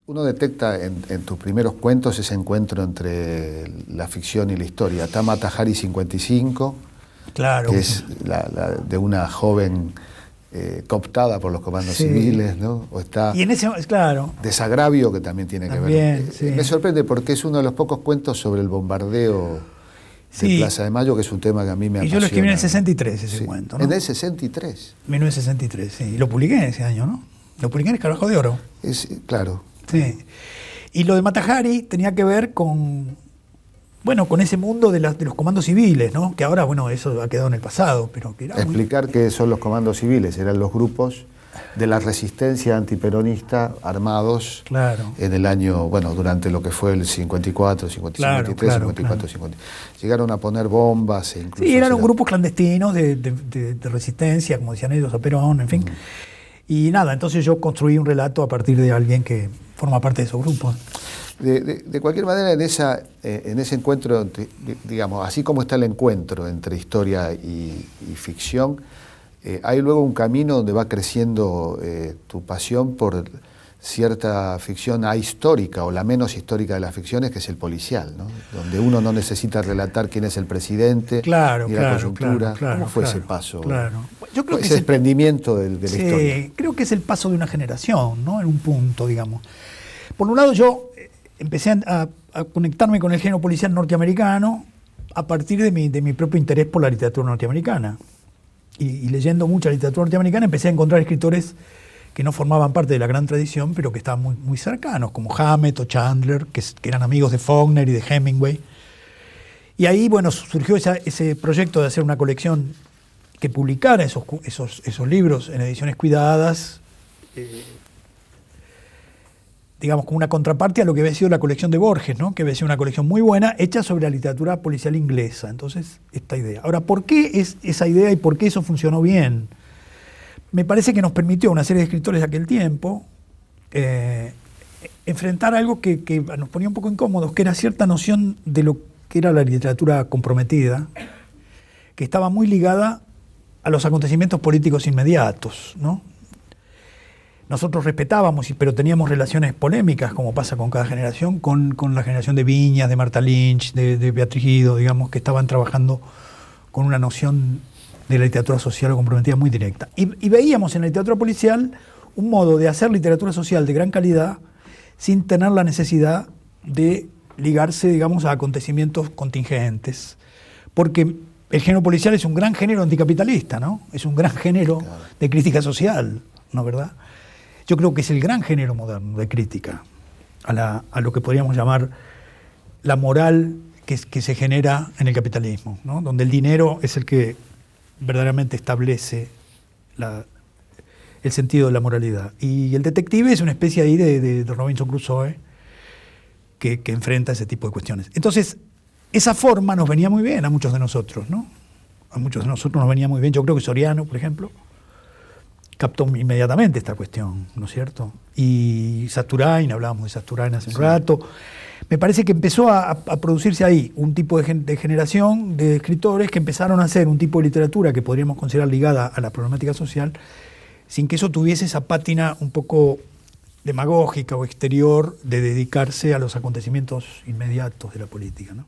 Uno detecta en tus primeros cuentos ese encuentro entre la ficción y la historia. Está Mata Hari 55, claro, que es de una joven cooptada por los comandos civiles, ¿no? O está y en ese, claro, Desagravio, que también tiene que ver. Sí. Me sorprende porque es uno de los pocos cuentos sobre el bombardeo de Plaza de Mayo, que es un tema que a mí me apasiona. Y yo lo escribí en el 63, ese cuento, ¿no? En el 63. 1963, sí. Y lo publiqué en ese año, ¿no? Lo publiqué en Escarabajo de Oro. Claro. Sí. Y lo de Mata Hari tenía que ver con, bueno, con ese mundo de los comandos civiles, ¿no? Que ahora, bueno, eso ha quedado en el pasado, pero que era explicar qué son los comandos civiles. Eran los grupos de la resistencia antiperonista armados, claro, en el año, bueno, durante lo que fue el 54, 53, 54, 50. Llegaron a poner bombas e incluso... Sí, eran grupos clandestinos de resistencia, como decían ellos, a Perón, en fin. Y nada, entonces yo construí un relato a partir de alguien que forma parte de esos grupos. De cualquier manera, en ese encuentro, digamos, así como está el encuentro entre historia y ficción, hay luego un camino donde va creciendo tu pasión por cierta ficción ahistórica o la menos histórica de las ficciones, que es el policial, ¿no? Donde uno no necesita relatar quién es el presidente, ni la coyuntura. ¿Cómo fue ese paso? Yo creo que ese desprendimiento de la historia. Sí, creo que es el paso de una generación, ¿no? En un punto, digamos. Por un lado, yo empecé a conectarme con el género policial norteamericano a partir de mi propio interés por la literatura norteamericana. Y leyendo mucha literatura norteamericana empecé a encontrar escritores que no formaban parte de la gran tradición, pero que estaban muy, muy cercanos, como Hammett o Chandler, que eran amigos de Faulkner y de Hemingway. Y ahí, bueno, surgió ese proyecto de hacer una colección que publicara esos libros en ediciones cuidadas, digamos, como una contraparte a lo que había sido la colección de Borges, ¿no? Que había sido una colección muy buena, hecha sobre la literatura policial inglesa. Entonces, esta idea. Ahora, ¿por qué es esa idea y por qué eso funcionó bien? Me parece que nos permitió a una serie de escritores de aquel tiempo enfrentar algo que nos ponía un poco incómodos, que era cierta noción de lo que era la literatura comprometida, que estaba muy ligada a los acontecimientos políticos inmediatos, ¿no? Nosotros respetábamos, pero teníamos relaciones polémicas, como pasa con cada generación, con la generación de Viñas, de Martha Lynch, de Beatriz Guido, digamos, que estaban trabajando con una noción de la literatura social o comprometida muy directa. Y veíamos en la literatura policial un modo de hacer literatura social de gran calidad sin tener la necesidad de ligarse, digamos, a acontecimientos contingentes. Porque el género policial es un gran género anticapitalista, ¿no? Es un gran género de crítica social, ¿no es verdad? Yo creo que es el gran género moderno de crítica a lo que podríamos llamar la moral que se genera en el capitalismo, ¿no? Donde el dinero es el que verdaderamente establece el sentido de la moralidad. Y el detective es una especie ahí de Robinson Crusoe que enfrenta ese tipo de cuestiones. Entonces, esa forma nos venía muy bien a muchos de nosotros, ¿no? A muchos de nosotros nos venía muy bien. Yo creo que Soriano, por ejemplo, captó inmediatamente esta cuestión, ¿no es cierto? Y Sasturain, hablábamos de Sasturain hace un rato. Me parece que empezó a producirse ahí un tipo de generación de escritores que empezaron a hacer un tipo de literatura que podríamos considerar ligada a la problemática social, sin que eso tuviese esa pátina un poco demagógica o exterior de dedicarse a los acontecimientos inmediatos de la política, ¿no?